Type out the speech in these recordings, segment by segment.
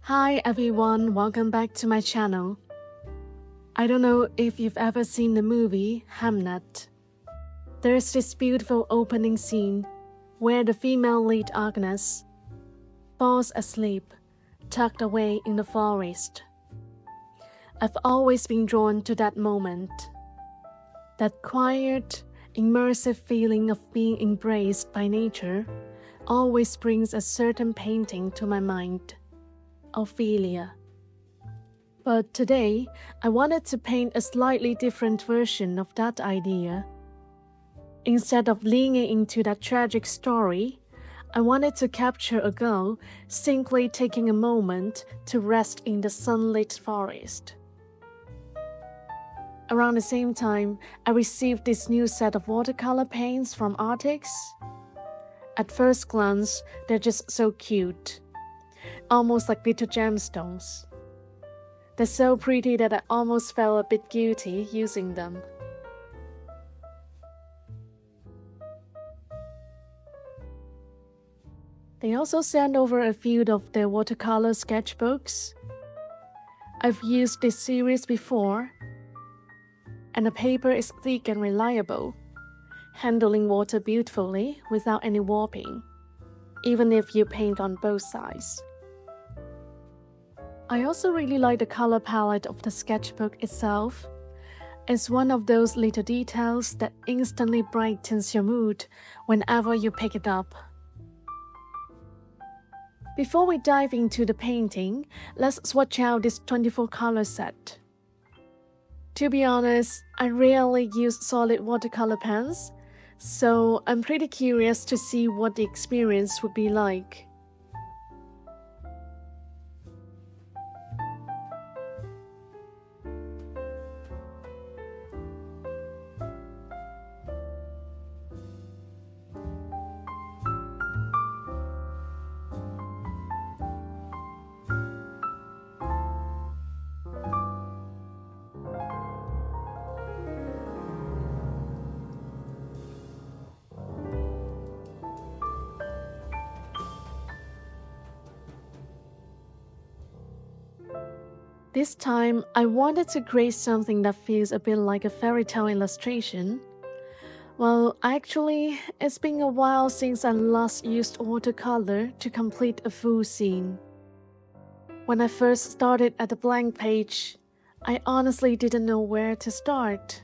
Hi everyone, welcome back to my channel. I don't know if you've ever seen the movie Hamnet. There's this beautiful opening scene where the female lead Agnes falls asleep, tucked away in the forest. I've always been drawn to that moment. That quiet, immersive feeling of being embraced by nature always brings a certain painting to my mind. Ophelia. But today, I wanted to paint a slightly different version of that idea. Instead of leaning into that tragic story, I wanted to capture a girl simply taking a moment to rest in the sunlit forest. Around the same time, I received this new set of watercolor paints from Arrtx. At first glance, they're just so cute. Almost like little gemstones. They're so pretty that I almost felt a bit guilty using them. They also sent over a few of their watercolor sketchbooks. I've used this series before, and the paper is thick and reliable, handling water beautifully without any warping, even if you paint on both sides. I also really like the color palette of the sketchbook itself. It's one of those little details that instantly brightens your mood whenever you pick it up. Before we dive into the painting, let's swatch out this 24 color set. To be honest, I rarely use solid watercolor pens, so I'm pretty curious to see what the experience would be like. This time, I wanted to create something that feels a bit like a fairy tale illustration. Well, actually, it's been a while since I last used watercolor to complete a full scene. When I first started at the blank page, I honestly didn't know where to start.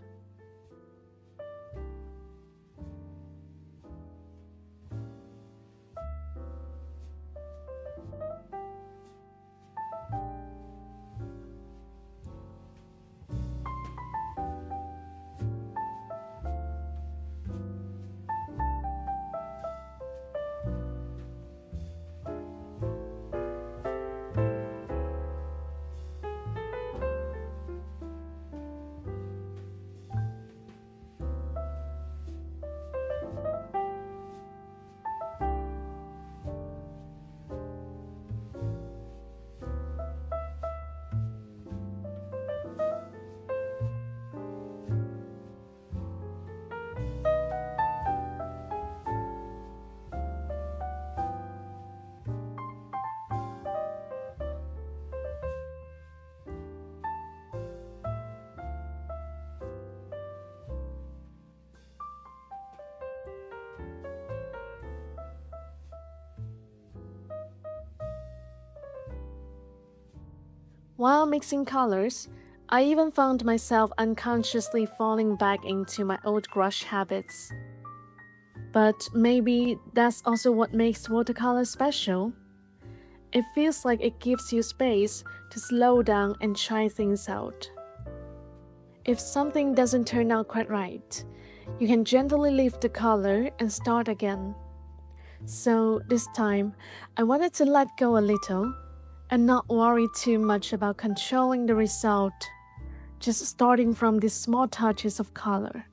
While mixing colors, I even found myself unconsciously falling back into my old brush habits. But maybe that's also what makes watercolor special. It feels like it gives you space to slow down and try things out. If something doesn't turn out quite right, you can gently leave the color and start again. So this time, I wanted to let go a little and not worry too much about controlling the result, just starting from these small touches of color.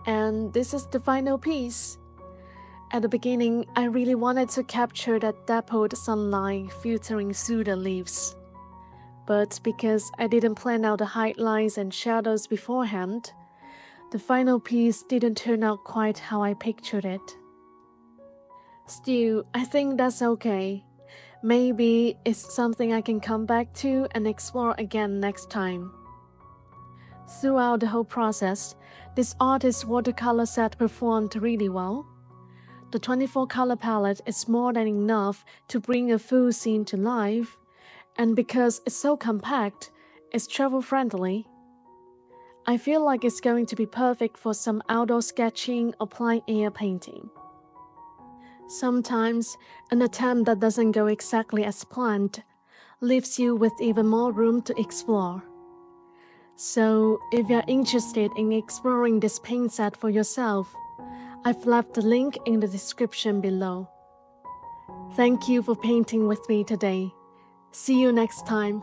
And this is the final piece. At the beginning, I really wanted to capture that dappled sunlight filtering through the leaves. But because I didn't plan out the highlights and shadows beforehand, the final piece didn't turn out quite how I pictured it. Still, I think that's okay. Maybe it's something I can come back to and explore again next time. Throughout the whole process, this artist's watercolor set performed really well. The 24-color palette is more than enough to bring a full scene to life, and because it's so compact, it's travel-friendly. I feel like it's going to be perfect for some outdoor sketching or plein air painting. Sometimes, an attempt that doesn't go exactly as planned leaves you with even more room to explore. So, if you're interested in exploring this paint set for yourself, I've left the link in the description below. Thank you for painting with me today. See you next time.